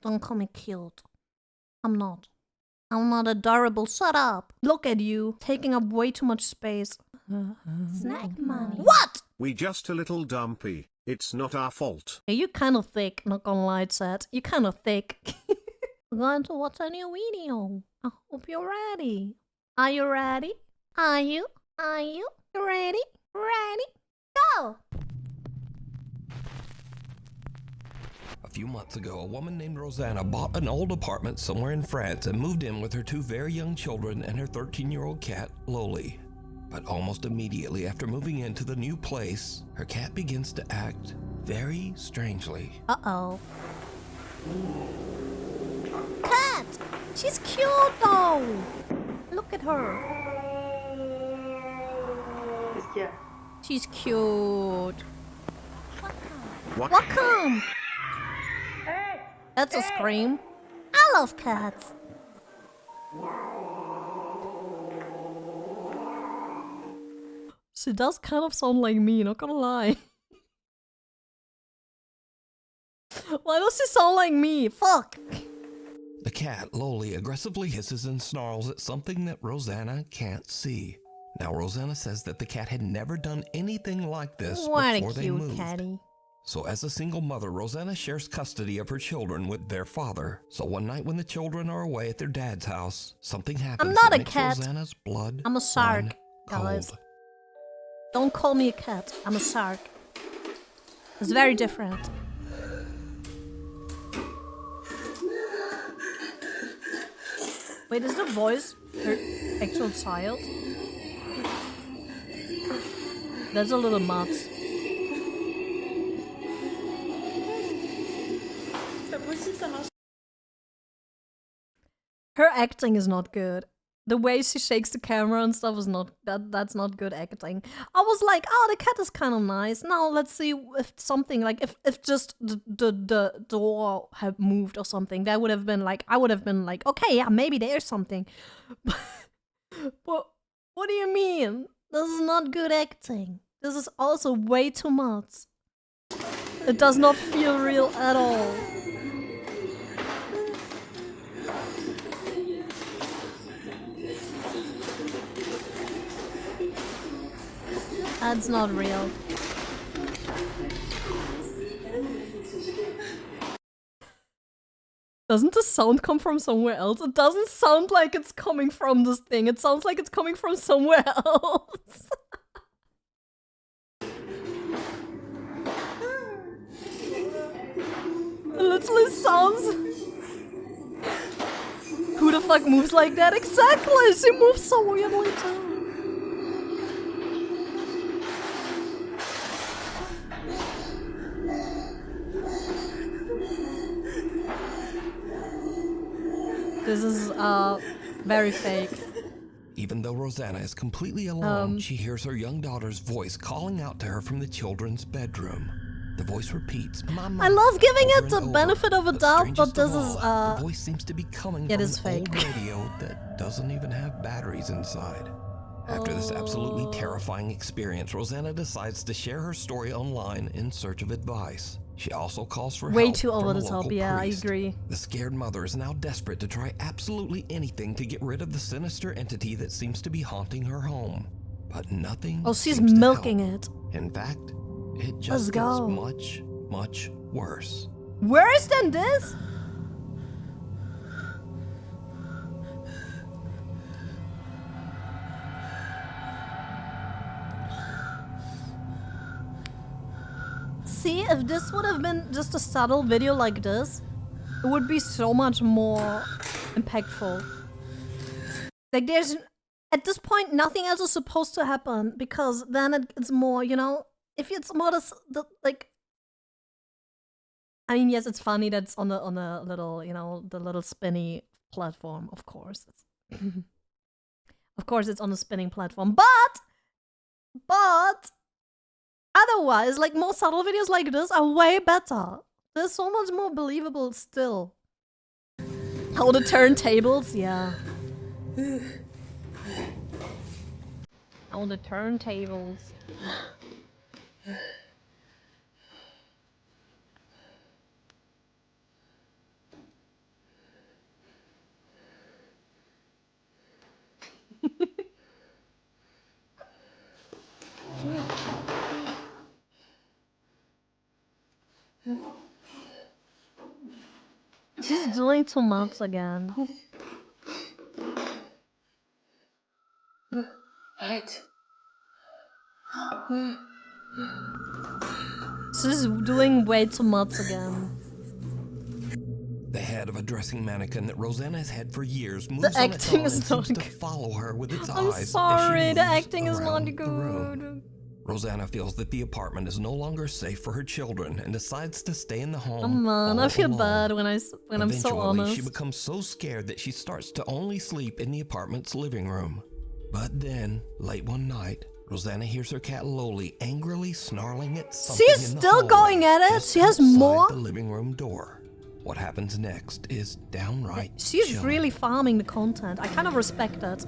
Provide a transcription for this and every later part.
Don't call me cute. I'm not. I'm not adorable. Shut up. Look at you, taking up way too much space. Snack money. What? We just a little dumpy. It's not our fault. Hey, you kind of thick, not gonna lie, Chat. You kind of thick. We're going to watch a new video. I hope you're ready. Are you ready? Are you? Are you? Ready? Ready? Go! A few months ago, a woman named Rosanna bought an old apartment somewhere in France and moved in with her 2 very young children and her 13-year-old cat, Loli. But almost immediately after moving into the new place, her cat begins to act very strangely. Uh-oh. Cat! She's cute though! Look at her. Yeah. She's cute. What? Welcome! That's a scream. I love cats. She does kind of sound like me, not gonna lie. Why does she sound like me? Fuck! The cat, Loli, aggressively hisses and snarls at something that Rosanna can't see. Now, Rosanna says that the cat had never done anything like this What a before they cute moved. catty. So as a single mother, Rosanna shares custody of her children with their father. So one night when the children are away at their dad's house, something happens I'm not that a makes cat. Rosanna's blood I'm a shark, run guys. cold. Don't call me a cat. I'm a shark. It's very different. Wait, is the voice her actual child? That's a little much. Her acting is not good. The way she shakes the camera and stuff is not that's not good acting. I was like, oh, the cat is kind of nice. Now let's see if something like if just the door had moved or something. That would have been like I would have been like, okay, yeah, maybe there's something. But what do you mean? This is not good acting. This is also way too much. It does not feel real at all. That's not real. Doesn't the sound come from somewhere else? It doesn't sound like it's coming from this thing. It sounds like it's coming from somewhere else. It literally sounds... Who the fuck moves like that? Exactly! She moves so weirdly too. This is very fake. Even though Rosanna is completely alone, she hears her young daughter's voice calling out to her from the children's bedroom. The voice repeats, "Mama." I love giving over it the and benefit over. of a doubt, but strangest this of is all, the voice seems to be coming it from is an fake. old radio that doesn't even have batteries inside. After this absolutely terrifying experience, Rosanna decides to share her story online in search of advice. She also calls for way help too over from a the top. local Yeah, priest. I agree. The scared mother is now desperate to try absolutely anything to get rid of the sinister entity that seems to be haunting her home. But nothing Oh, she's seems to milking help. it. In fact, it Let's just gets go. much, much worse. Worse than this? See, if this would have been just a subtle video like this, it would be so much more impactful. Like there's, at this point, nothing else is supposed to happen because then it's more, you know, if it's more like, I mean, yes, it's funny that it's on the little, you know, the little spinny platform, of course. Of course it's on the spinning platform, but otherwise, like, more subtle videos like this are way better. They're so much more believable still. Oh, the turntables, yeah. Oh, the turntables. She's doing too much again. Arrête. She's doing way too much again. The head of a dressing mannequin that Rosanna has had for years moves The on its acting own and is not seems to good. follow her with its I'm eyes sorry, as she the moves acting is not around the room. good. Rosanna feels that the apartment is no longer safe for her children and decides to stay in the home. Come on, I all feel alone. bad when I'm so Eventually, honest. she becomes so scared that she starts to only sleep in the apartment's living room. But then, late one night, Rosanna hears her cat Loli angrily snarling at something She's in the still hallway going at it. just She has outside more. the living room door. What happens next is downright She's chilling. really farming the content. I kind of respect it.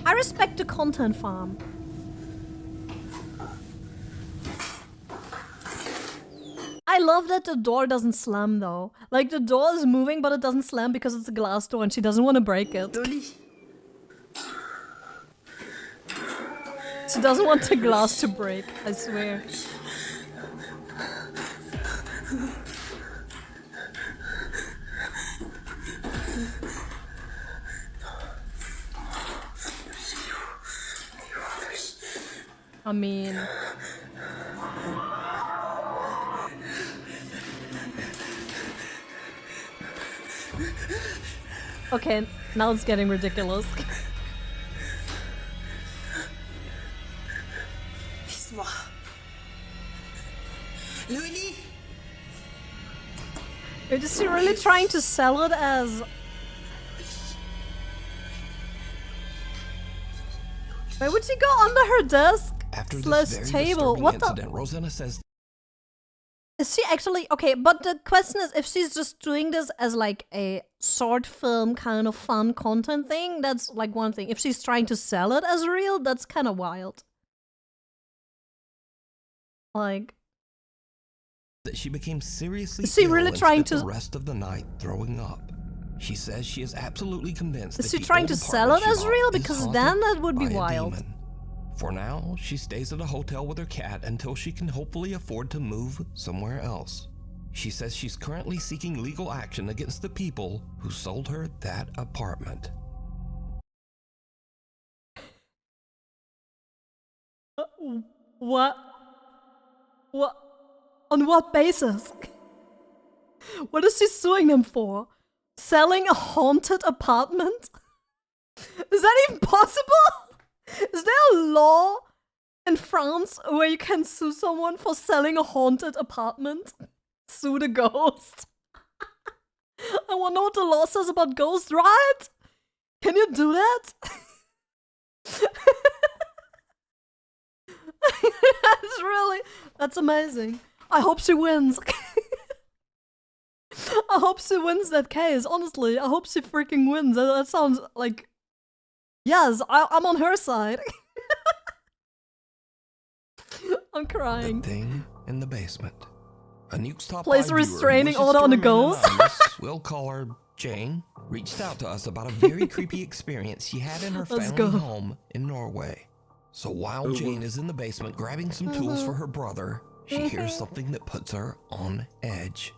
I respect the content farm. I love that the door doesn't slam though. Like the door is moving but it doesn't slam because it's a glass door and she doesn't want to break it. She doesn't want the glass to break, I swear. I mean... Okay, now it's getting ridiculous. Laisse-moi. Louis. Wait, is she really trying to sell it as... Wait, would she go under her desk? After Slash this very table? disturbing What the... incident, Rosanna says Is she actually... Okay, but the question is if she's just doing this as like a short film kind of fun content thing, that's like one thing. If she's trying to sell it as real, that's kind of wild. Like... that she became seriously Is she ill really and trying spent to- the rest of the night throwing up. She says she is absolutely convinced Is that she the trying old to sell apartment it she as bought real? is Because haunted then that would be by a wild. demon. For now, she stays at a hotel with her cat until she can hopefully afford to move somewhere else. She says she's currently seeking legal action against the people who sold her that apartment. What? What? On what basis? What is she suing them for? Selling a haunted apartment? Is that even possible? Is there a law in France where you can sue someone for selling a haunted apartment? Sue the ghost. I want to know what the law says about ghosts, right? Can you do that? That's amazing. I hope she wins. I hope she wins that case, honestly. I hope she freaking wins. That sounds like... Yes, I'm on her side. I'm crying. The thing in the basement. A Nuke's Top Place 5 a viewer restraining who wishes order to on the remain ghost. anonymous, we'll call her Jane, reached out to us about a very creepy experience she had in her Let's family go. home in Norway. So while Jane is in the basement grabbing some tools for her brother, she hears something that puts her on edge.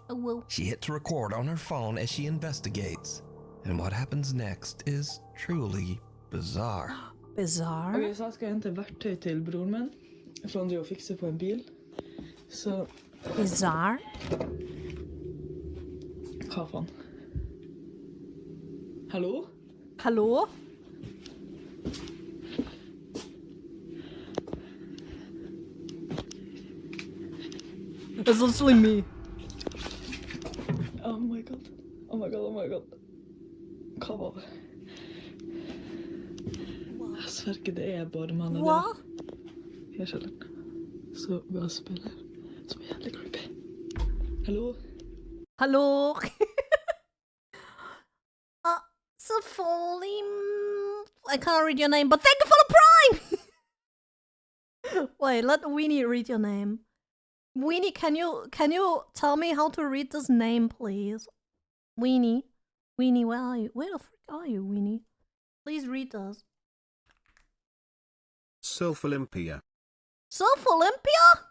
She hits record on her phone as she investigates. And what happens next is truly bizarre. Bizarre? Ok, så jeg skal hente verktøy til broren min, for han driver og fikser på en bil. Så Bizarre? hva faen? Hallo? Hallo? It's literally me. Oh my god. Oh my god, oh my god. Hva var det? Jeg sverger det er bare mannen Hva? I kjelleren. Så bare spiller. Som er jævlig creepy. Hallo? Hallo? So fully... I can't read your name, but thank you for the prime! Wait, let Weenie read your name. Weenie, can you tell me how to read this name, please? Weenie. Weenie, where are you? Where the frick are you, Weenie? Please read this. Self Olympia. Self Olympia?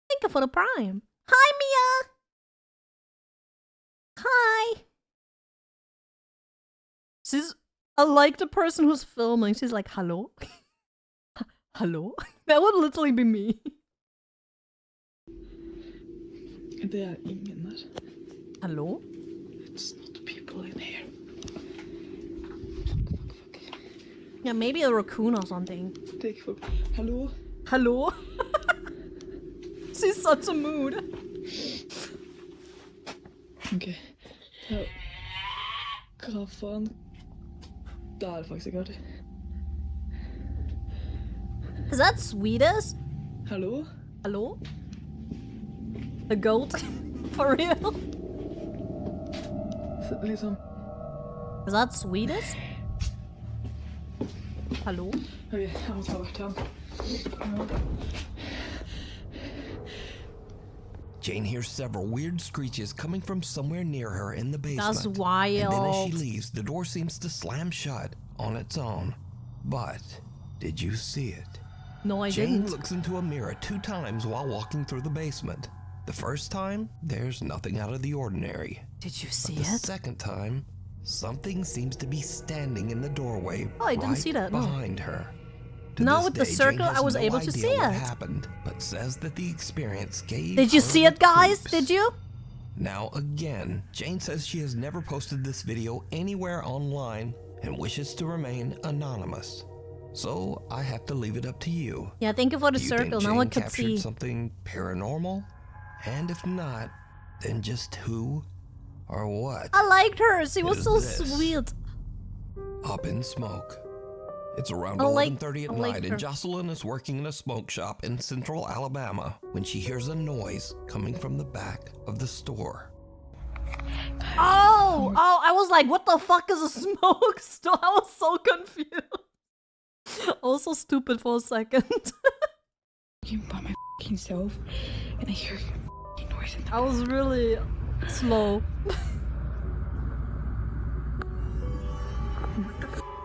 Thank you for the prime. Hi, Miya! I like the person who's filming. She's like, hello? Hello? That would literally be me. Det ingen där. Hello? It's not people in here. Yeah, maybe a raccoon or something. Take fuck. Hallå? Hello? She's such a mood. Okej. Ja. Hva faen? Det er faktisk ikke artig. Is that Swedish? Hallo? Hello? The goat? For real? Så, liksom... Is that Swedish? Hello? Ok, jeg må ta hvert hen. Ja. Jane hears several weird screeches coming from somewhere near her in the basement. That's And then as wild. she leaves, the door seems to slam shut on its own. But did you see it? No, I Jane didn't. looks into a mirror 2 times while walking through the basement. The first time, there's nothing out of the ordinary. Did you see The it? second time, something seems to be standing in the doorway Oh, I didn't right see that, no. behind her. To Now this with the day, Jane circle, has I was no able to idea see what it. happened, but says that the experience gave Did you her see the it, guys? creeps. Did you? Now again, Jane says she has never posted this video anywhere online and wishes to remain anonymous. So I have to leave it up to you. Yeah, thank you for the Do you circle. think Now I Jane could captured see. something paranormal? And if not, then just who or what? I liked her. She It was is so this. sweet. Up in smoke. It's around I like- 11:30 at I like night, her. and Jocelyn is working in a smoke shop in central Alabama when she hears a noise coming from the back of the store. Oh, I was like, what the fuck is a smoke store? I was so confused. I was so stupid for a second. Fucking by my fucking self, and I hear fucking noise in the I was really slow.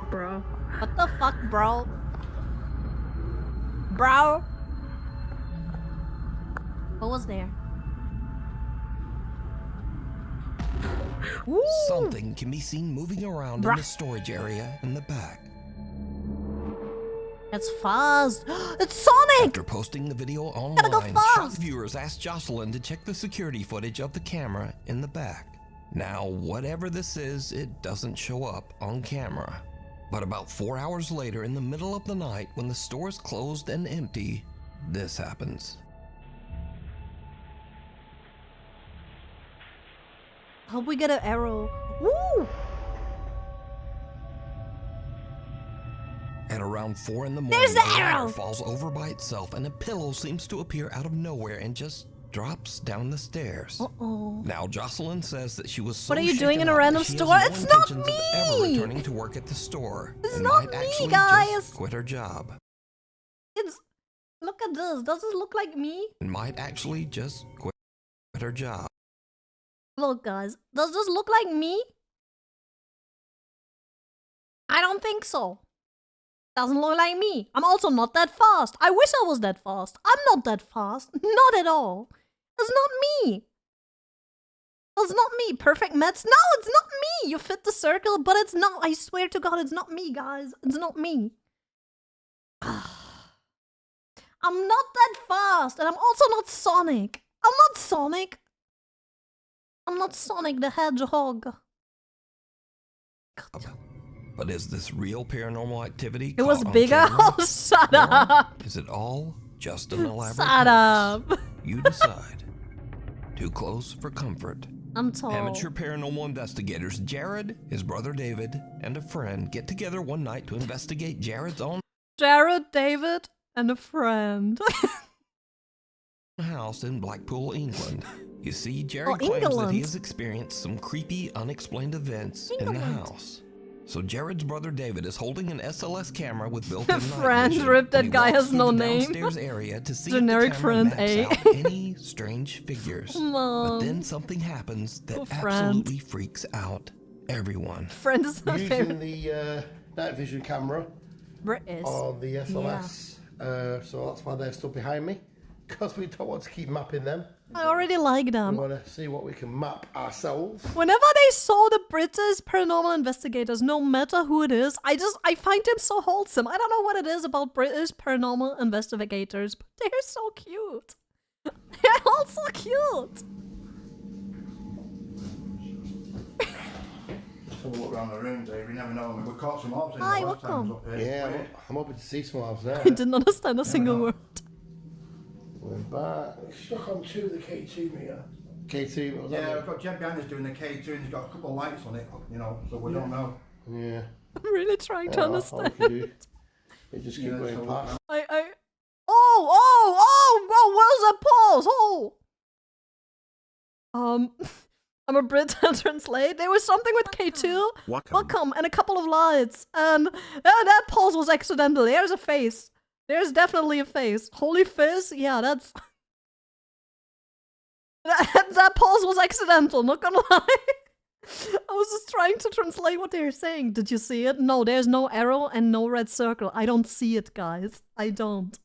bro. What the fuck, bro? Bro? What was there? Woo! Something can be seen moving around in Bruh. the storage area in the back. It's fast. It's Sonic! After posting the video Gotta go online, shocked fast. viewers asked Jocelyn to check the security footage of the camera in the back. Now, whatever this is, it doesn't show up on camera. But about 4 hours later, in the middle of the night, when the store is closed and empty, this happens. Hope we get an arrow. Woo! At around 4 in the morning, There's the a ladder arrow! falls over by itself and a pillow seems to appear out of nowhere and just drops down the stairs. Uh-oh. Now, Jocelyn says that she was so What are you doing shaken in a up that random she has store? no It's not intentions of ever me! returning to work at the store. It's and not might me, actually guys! just quit her job. It's... Look at this. Does this look like me? And might actually just quit her job. Look, guys. Does this look like me? I don't think so. Doesn't look like me. I'm also not that fast. I wish I was that fast. I'm not that fast. Not at all. It's not me. It's not me. Perfect Mets. No, it's not me. You fit the circle, but it's not. I swear to God, it's not me, guys. It's not me. I'm not that fast, and I'm also not Sonic. I'm not Sonic. I'm not Sonic the Hedgehog. God. But is this real paranormal activity? It was caught on bigger. camera? Oh, shut Or up. is it all just an elaborate Shut hoax? up. You decide. Too close for comfort. I'm tall. Amateur paranormal investigators Jared, his brother David, and a friend get together one night to investigate Jared's own Jared, David, and a friend. house in Blackpool, England. You see, Jared claims that England. he has experienced some creepy, unexplained events in the England. house. So Jared's brother David is holding an SLS camera with built-in night Friend, vision, rip, that and he guy walks has through no the name. downstairs area to see Generic if the camera friend, maps eh? out any strange figures. Come But on. then something happens that Poor friend. absolutely freaks out everyone. Friend is my Using favorite. the night vision camera British. on the SLS, so that's why they're stood behind me. Because we don't want to keep mapping them. I already like We them. want to see what we can map ourselves. Whenever they saw the British paranormal investigators, no matter who it is, I find them so wholesome. I don't know what it is about British paranormal investigators, but they're so cute. They're all so cute. Just have a look around the room, Dave. You never know. We caught some orbs in Hi, the last time welcome. I was up here. Yeah, I'm hoping to see some of there. I didn't understand a single word. We're back. Stuck on 2 of the K2 Miya. K2, what was Yeah, that? we've got Jeb behind us doing the K2 and he's got a couple of lights on it, you know, so we don't know. Yeah. I'm really trying to understand. You just keep Yeah, going so past. Where's that pause? I'm a Brit and translate. There was something with K2. Welcome, and a couple of lights. And that pause was accidental. There's a face. There's definitely a face. Holy fizz? Yeah, that's... that pause was accidental, not gonna lie. I was just trying to translate what they were saying. Did you see it? No, there's no arrow and no red circle. I don't see it, guys. I don't.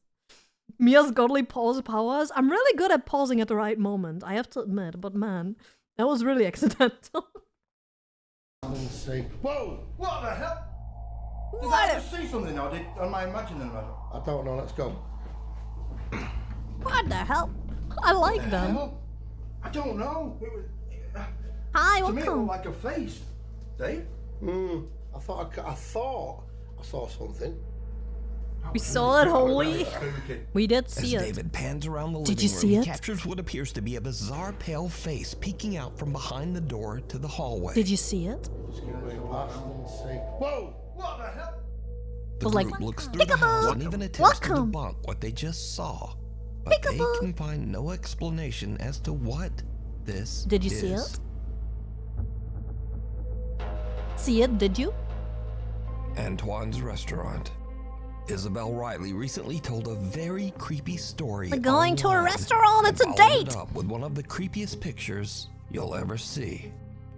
Mia's godly pause powers. I'm really good at pausing at the right moment, I have to admit, but man, that was really accidental. Whoa! What the hell? Did What? I just see something or am I imagining that? I don't know, let's go. What the hell? I like them. Hell? I don't know. It was, Hi, to me it welcome. looked like a face. Dave? I thought I saw something. We saw it, holy. Spooky. We did As see it. David pans around the Did living you room, see he it? captures what appears to be a bizarre pale face peeking out from behind the door to the hallway. Did you see it? Just keep going past and say, whoa! What the hell? The was like, group looks through the house and even attempts to welcome. debunk what they just saw. But they Peekaboo. can find no explanation as to what this Did you is. see it? See it, did you? Antoine's restaurant. Isabel Riley recently told a very creepy story. We're going to a online restaurant, and it's a followed it date. up with one of the creepiest pictures you'll ever see.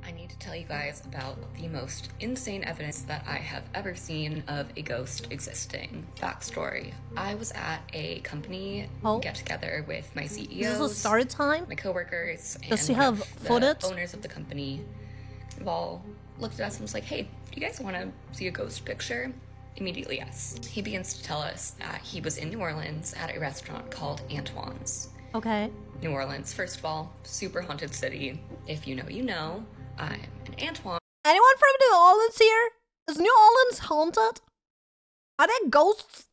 I need to tell you guys about the most insane evidence that I have ever seen of a ghost existing. Backstory. I was at a company get-together with my CEOs, Is this a story time? my coworkers, and Does she one have of the footage? owners of the company. We've all looked at us and was like, hey, do you guys want to see a ghost picture? Immediately, yes. He begins to tell us that he was in New Orleans at a restaurant called Antoine's. Okay. New Orleans, first of all, super haunted city. If you know, you know. I'm an Antoine. Anyone from New Orleans here? Is New Orleans haunted? Are there ghosts?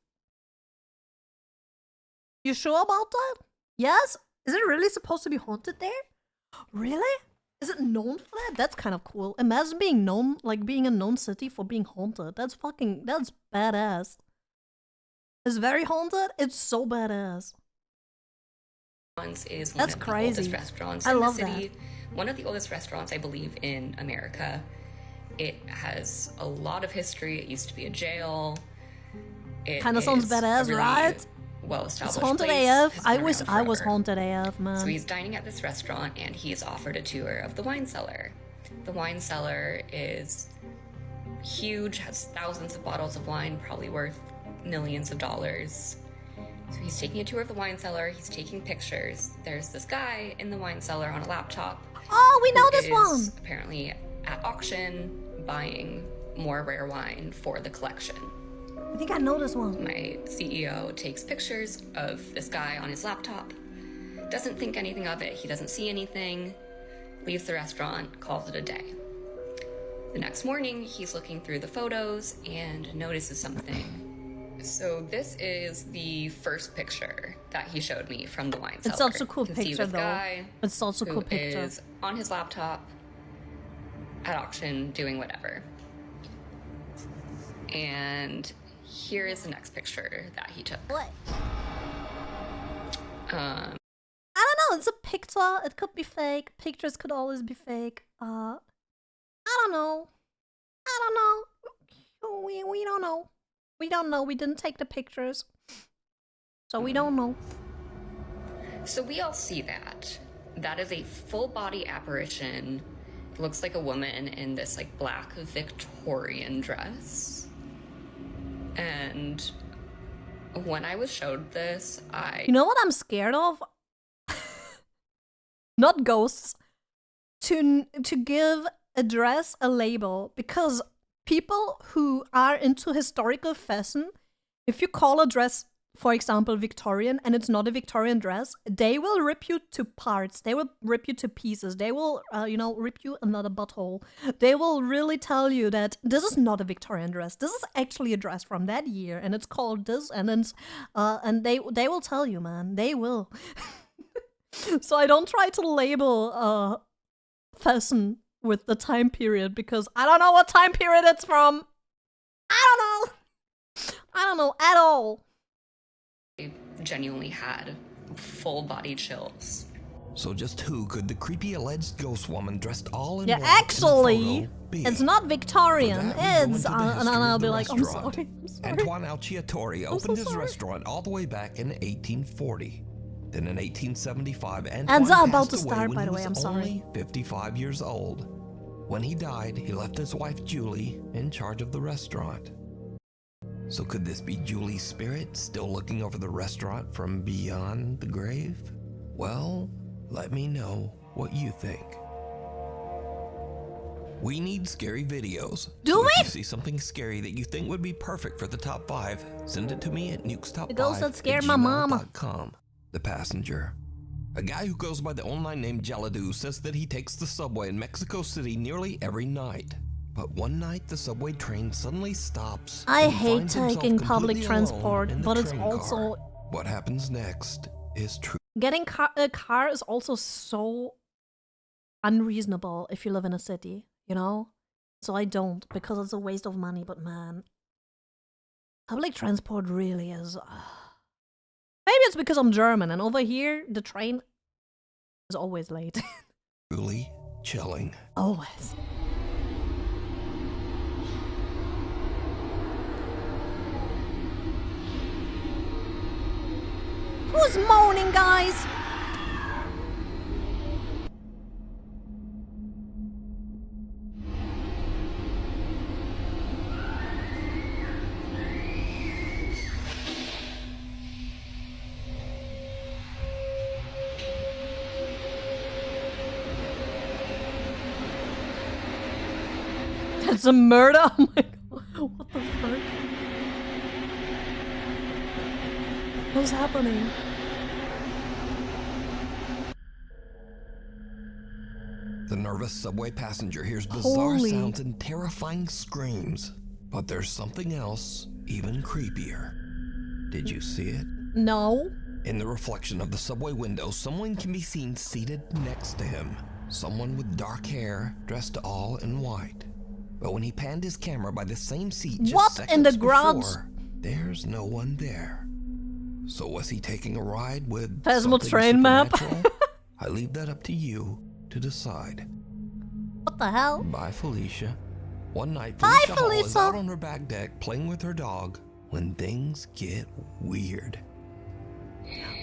You sure about that? Yes? Is it really supposed to be haunted there? Really? Is it known for that? That's kind of cool. Imagine being known, like being a known city for being haunted. That's badass. It's very haunted. It's so badass. Is one That's of the crazy. oldest restaurants I in love the city. One of the oldest restaurants, I believe, in America. It has a lot of history. It used to be a jail. It Kind of sounds is a badass, really right? Well-established It's haunted place. AF. Has I been wish around I was forever. haunted AF, man. So he's dining at this restaurant and he is offered a tour of the wine cellar. The wine cellar is huge, has thousands of bottles of wine, probably worth millions of dollars. So he's taking a tour of the wine cellar, he's taking pictures. There's this guy in the wine cellar on a laptop. Oh, we know who this is one. apparently at auction buying more rare wine for the collection. I think I know this one. My CEO takes pictures of this guy on his laptop, doesn't think anything of it, he doesn't see anything, leaves the restaurant, calls it a day. The next morning, he's looking through the photos and notices something. So this is the first picture that he showed me from the wine cellar. It's such a cool You can see picture, this though. guy It's such a cool who picture. is on his laptop at auction doing whatever. And here is the next picture that he took. What? I don't know. It's a picture. It could be fake. Pictures could always be fake. I don't know. We don't know. We don't know. We didn't take the pictures, so we don't know. So we all see that. That is a full body apparition. It looks like a woman in this like black Victorian dress. And When I was showed this, You know what I'm scared of? Not ghosts. To give a dress a label, because people who are into historical fashion, if you call a dress, for example, Victorian, and it's not a Victorian dress, they will rip you to parts. They will rip you to pieces. They will, you know, rip you another butthole. They will really tell you that this is not a Victorian dress. This is actually a dress from that year, and it's called this, and then, and they will tell you, man. They will. So I don't try to label fashion with the time period, because I don't know what time period it's from. I don't know at all. I genuinely had full body chills. So just who could the creepy alleged ghost woman dressed all in Yeah, black in the actually, photo be? it's not Victorian. For that, we go It's into the and history I'll of be the like, I'm restaurant. sorry. I'm sorry. Antoine Alciatore opened his sorry. restaurant all the way back in 1840. Then in 1875, And Antoine I'm about passed to away start, when by he the way, was I'm only sorry. 55 years old. When he died, he left his wife Julie in charge of the restaurant. So could this be Julie's spirit still looking over the restaurant from beyond the grave? Well, let me know what you think. We need scary videos. Do so we? If you see something scary that you think would be perfect for the top 5, send it to me at nukestop5 The ghost that scared my mama. The passenger. A guy who goes by the online name Jeladu says that he takes the subway in Mexico City nearly every night. But one night the subway train suddenly stops. I and he hate finds himself taking public completely alone transport, in the but it's train also car. What happens next is true. getting a car is also so unreasonable if you live in a city, you know? So I don't, because it's a waste of money, but man, public transport really is. Maybe it's because I'm German, and over here, the train is always late. Truly chilling. Always. Who's moaning, guys? That's a murder? Oh my god. What the fuck? What's happening? The nervous subway passenger hears bizarre Holy. sounds and terrifying screams. But there's something else even creepier. Did you see it? No. In the reflection of the subway window, someone can be seen seated next to him. Someone with dark hair, dressed all in white. But when he panned his camera by the same seat just What seconds in the ground? before, there's no one there. So was he taking a ride with Phasma something train map? supernatural? I leave that up to you to decide. What the hell? Bye, Felicia. One night, Bye, Felicia Hall is Felicia. out on her back deck playing with her dog when things get weird.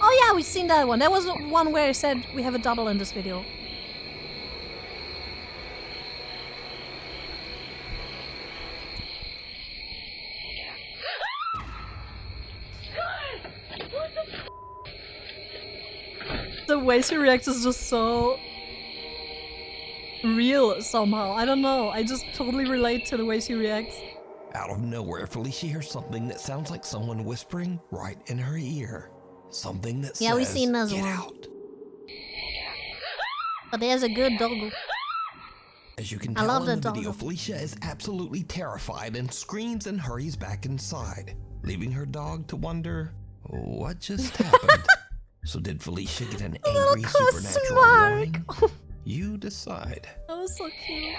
Oh yeah, we've seen that one. That was one where I said we have a double in this video. The way she reacts is just so real somehow. I don't know. I just totally relate to the way she reacts. Out of nowhere, Felicia hears something that sounds like someone whispering right in her ear. Something that Yeah, says, we've seen this "Get one." out." But there's a good dog. As you can I tell love in the the video, dog. Felicia is absolutely terrified and screams and hurries back inside, leaving her dog to wonder what just happened. So did Felicia get an little angry supernatural mark. warning? You decide. That was so cute.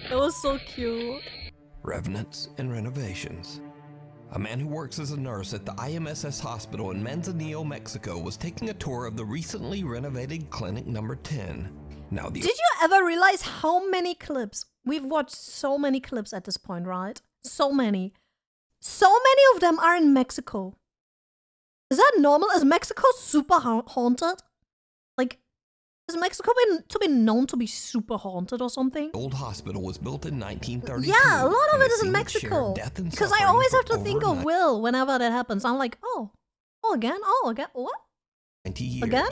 That was so cute. Revenants and renovations. A man who works as a nurse at the IMSS hospital in Manzanillo, Mexico, was taking a tour of the recently renovated clinic number 10. Now, the Did you ever realize how many clips? We've watched so many clips at this point, right? So many. So many of them are in Mexico. Is that normal? Is Mexico super haunted? Like, is Is Mexico to be known to be super haunted or something? Old hospital was built in 1932. Yeah, a lot of and it has is in seen its share of Mexico. death and Because I suffering always for have to over think of Will whenever that happens. I'm like, oh again, what? 90 years. Again?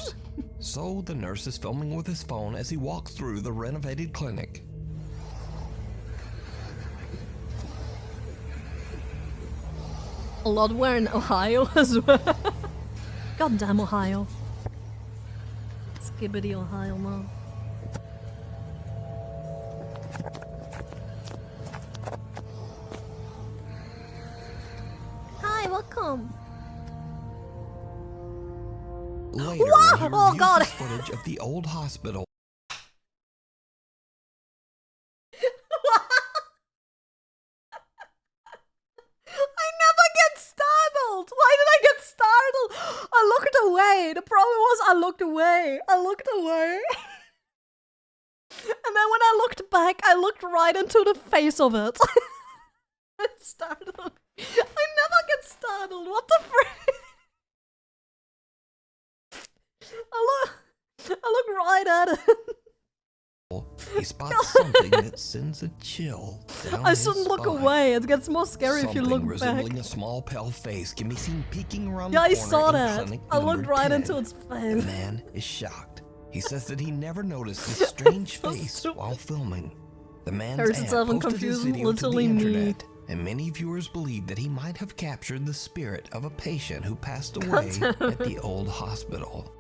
So the nurse is filming with his phone as he walks through the renovated clinic. A lot were in Ohio as well. Goddamn Ohio. Skibbity Ohio, man. Hi, welcome. Later, Whoa! he Oh, reviews God. this footage of the old hospital. I never get startled. Why did I get startled? I looked away. The problem was I looked away. And then when I looked back, I looked right into the face of it. It's startled. I never get startled. What the frick? I look right at it. He spots something that sends a chill down I his shouldn't look spine. away. It gets more scary if you Something look back. resembling a small pale face can be seen peeking around Yeah, the I corner saw in that. clinic I looked number right 10. into its The face. man is shocked. He says that he never noticed this strange So face stupid. while filming. The man's Hurts aunt itself and posted his confused video to the literally me. internet, and many viewers believe that he might have captured the spirit of a patient who passed away at the old hospital.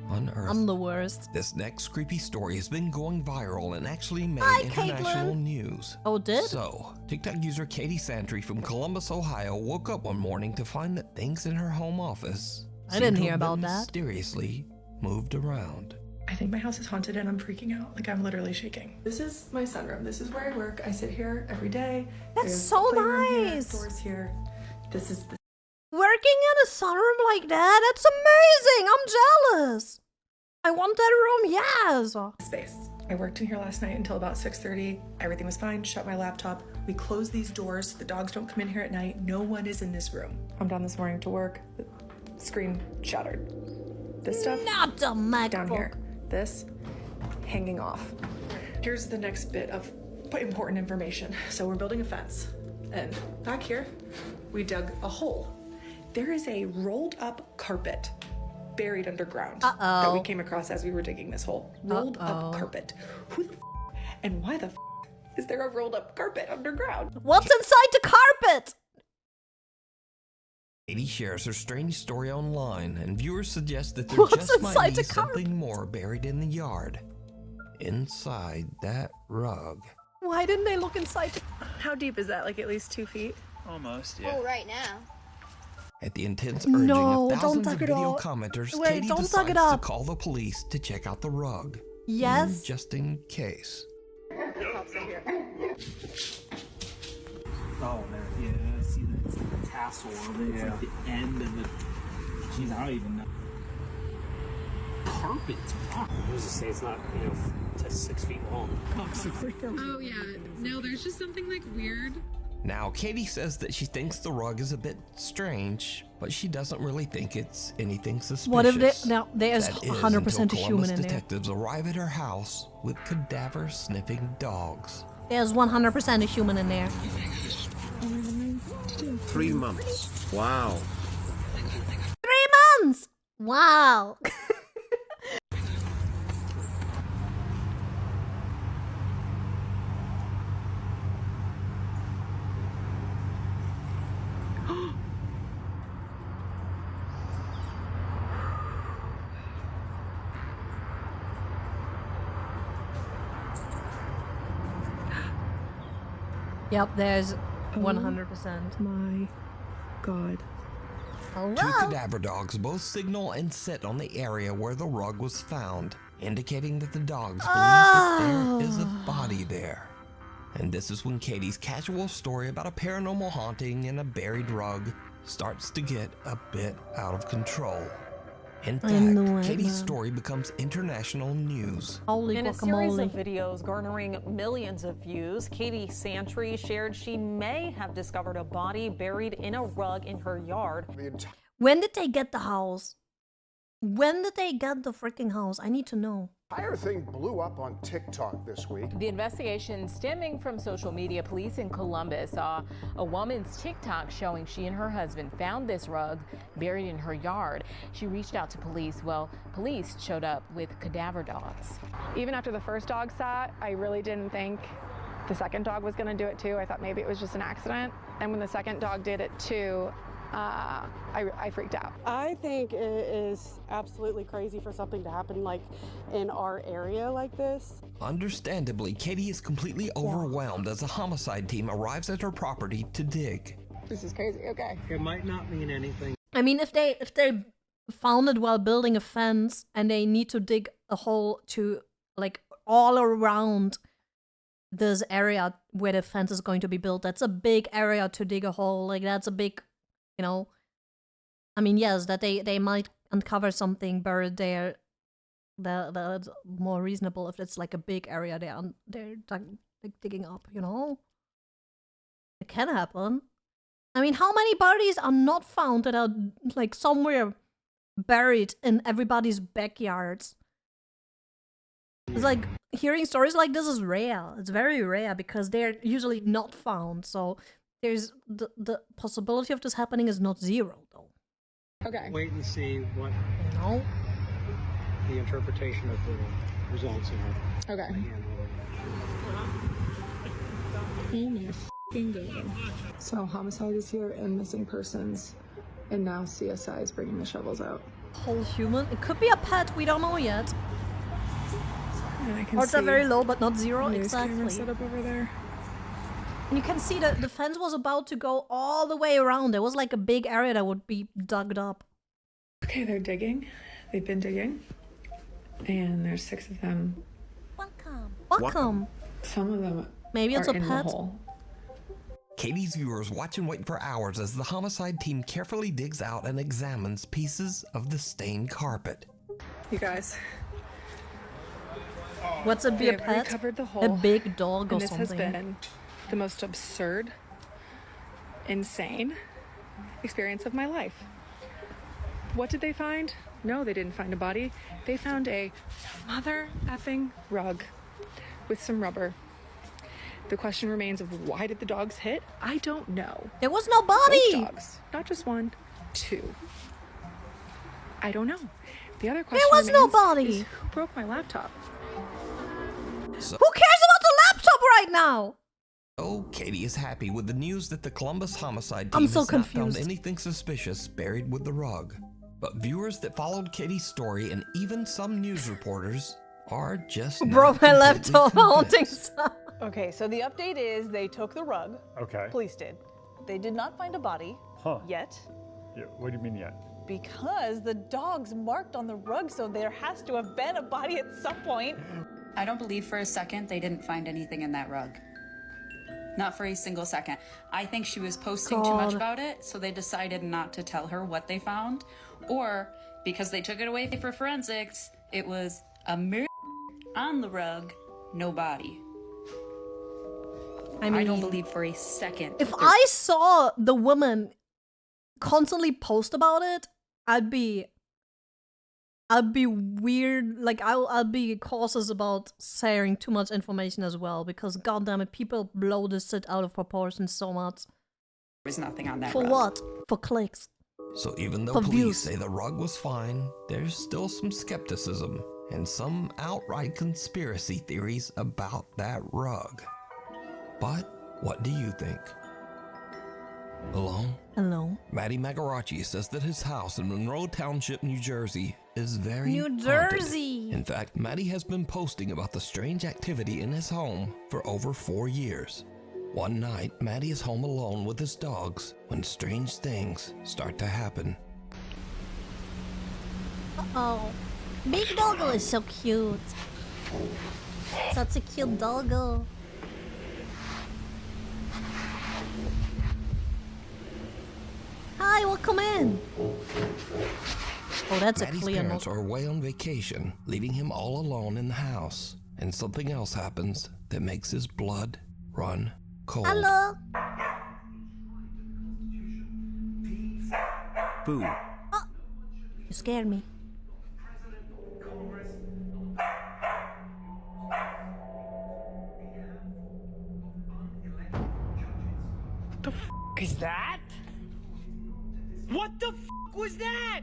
On Earth. I'm the worst. This next creepy story has been going viral and actually made Hi, international Caitlin. news. Oh, it did? So, TikTok user Katie Santry from Columbus, Ohio woke up one morning to find that things in her home office I didn't seemed to hear have about been that. mysteriously moved around. I think my house is haunted and I'm freaking out. Like, I'm literally shaking. This is my sunroom. This is where I work. I sit here every day. That's There's so a playroom here, nice. doors here. This is the Working in a sunroom like that? That's amazing! I'm jealous! I want that room, yes! space. I worked in here last night until about 6:30. Everything was fine. Shut my laptop. We close these doors so the dogs don't come in here at night. No one is in this room. I'm down this morning to work. The screen shattered. This stuff Not the MacBook. down here. This hanging off. Here's the next bit of important information. So we're building a fence, and back here we dug a hole. There is a rolled up carpet buried underground that we came across as we were digging this hole. Rolled up carpet. Who the and why the is there a rolled up carpet underground? What's inside the carpet? Katie shares her strange story online, and viewers suggest that there What's just might inside be the carpet? something more buried in the yard. Inside that rug. Why didn't they look inside the... How deep is that? Like at least 2 feet? Almost, yeah. Oh, right now. At the intense urging No, of don't thousands of tug it video up. commenters, Wait, Katie don't tug decides it to up. call the police to check out the rug. Yes? Just in case. Oh, there. Yeah, I see that. It's like the tassel of it. It's like the end of the. Jeez, I don't even know. Carpets. Wow. I was just say it's not, to 6 feet long. Oh yeah, no, there's just something like weird. Now, Katie says that she thinks the rug is a bit strange, but she doesn't really think it's anything suspicious. What if they... Now, there's That is 100% a until human Columbus in there. detectives arrive at her house with cadaver-sniffing dogs. There's 100% a human in there. 3 months. Wow. 3 months! Wow! Yep, there's 100%. My God. Oh, Two wow. cadaver dogs both signal and sit on the area where the rug was found, indicating that the dogs believe that there is a body there. And this is when Katie's casual story about a paranormal haunting and a buried rug starts to get a bit out of control. In fact, Katie's story becomes international news. Holy In a series of guacamole. videos garnering millions of views, Katie Santry shared she may have discovered a body buried in a rug in her yard. When did they get the house? when did they get the freaking house? I need to know. Entire thing blew up on TikTok this week. The investigation stemming from social media. Police in Columbus saw a woman's TikTok showing she and her husband found this rug buried in her yard. She reached out to police. Well, police showed up with cadaver dogs. Even after the first dog sat, I really didn't think the second dog was going to do it too. I thought maybe it was just an accident. And when the second dog did it too, I freaked out. I think it is absolutely crazy for something to happen like in our area like this. Understandably, Katie is completely overwhelmed as a homicide team arrives at her property to dig. This is crazy. Okay. It might not mean anything. I mean, if they found it while building a fence and they need to dig a hole to like all around this area where the fence is going to be built, that's a big area to dig a hole. Like that's a big, you know, I mean, yes, that they might uncover something buried there. That's more reasonable if it's like a big area they're digging up, you know? It can happen. I mean, how many bodies are not found that are like somewhere buried in everybody's backyards? It's like hearing stories like this is rare. It's very rare because they're usually not found. So there's the possibility of this happening is not zero, though. Okay. Wait and see what the interpretation of the results are. Okay. Oh my f***ing god. So homicide is here and missing persons, and now CSI is bringing the shovels out. Whole human? It could be a pet. We don't know yet. And I can Odds are see very low, but not zero. news camera Exactly. set up over there. And you can see that the fence was about to go all the way around. There was like a big area that would be dug up. Okay, they're digging. They've been digging. And there's 6 of them. Welcome. Some of them Maybe it's are a in the pet. hole. Katie's viewers watch and wait for hours as the homicide team carefully digs out and examines pieces of the stained carpet. You guys. What's it be we a have pet? recovered the hole, A big dog or and this something. has been the most absurd, insane experience of my life. What did they find? No, they didn't find a body. They found a mother effing rug with some rubber. The question remains of why did the dogs hit? I don't know. There was no body. Both dogs, not just 1, 2. I don't know. The other question was no remains body. is who broke my laptop? So, Who cares about the laptop right now? Katie is happy with the news that the Columbus homicide I'm team so has not found confused. anything suspicious buried with the rug. But viewers that followed Katie's story and even some news reporters are just Broke my laptop. Haunting sound. Okay, so the update is they took the rug. Okay. Police did. They did not find a body yet. Yeah, what do you mean yet? Because the dogs marked on the rug, so there has to have been a body at some point. I don't believe for a second they didn't find anything in that rug. Not for a single second. I think she was posting too much about it, so they decided not to tell her what they found. Or, because they took it away for forensics, it was a mirror on the rug, no body. I don't believe for a second. If I saw the woman constantly post about it, I'd be weird. Like I'll be cautious about sharing too much information as well, because goddamn it, people blow this shit out of proportion so much. There was nothing on that For rug. what? For clicks. So even though For police views. say the rug was fine, there's still some skepticism and some outright conspiracy theories about that rug. But what do you think? Hello? Hello? Matty Magarachi says that his house in Monroe Township, New Jersey is very New haunted. Jersey! In fact, Matty has been posting about the strange activity in his home for over 4 years. One night, Matty is home alone with his dogs when strange things start to happen. Uh-oh. Big doggo is so cute. Such a cute doggo. Hi, welcome in. Oh, that's Matty's a clear parents note. are away on vacation, leaving him all alone in the house. And something else happens that makes his blood run cold. Hello. Boo. You scared me. is that? What the f was that?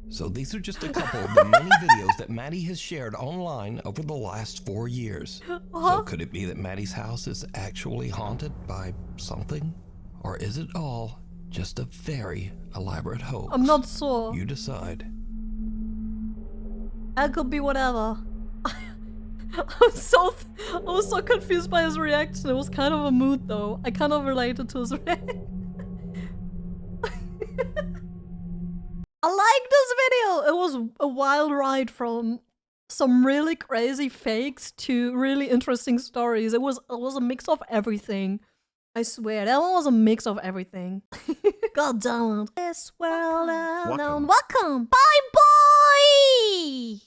So these are just a couple of the many videos that Maddie has shared online over the last 4 years. So could it be that Maddie's house is actually haunted by something? Or is it all just a very elaborate hoax? I'm not sure. You decide. It could be whatever. I was so confused by his reaction. It was kind of a mood though. I kind of related to his reaction. I like this video. It was a wild ride from some really crazy fakes to really interesting stories. It was a mix of everything. I swear, that one was a mix of everything. God damn it. This world unknown. Welcome. Bye bye.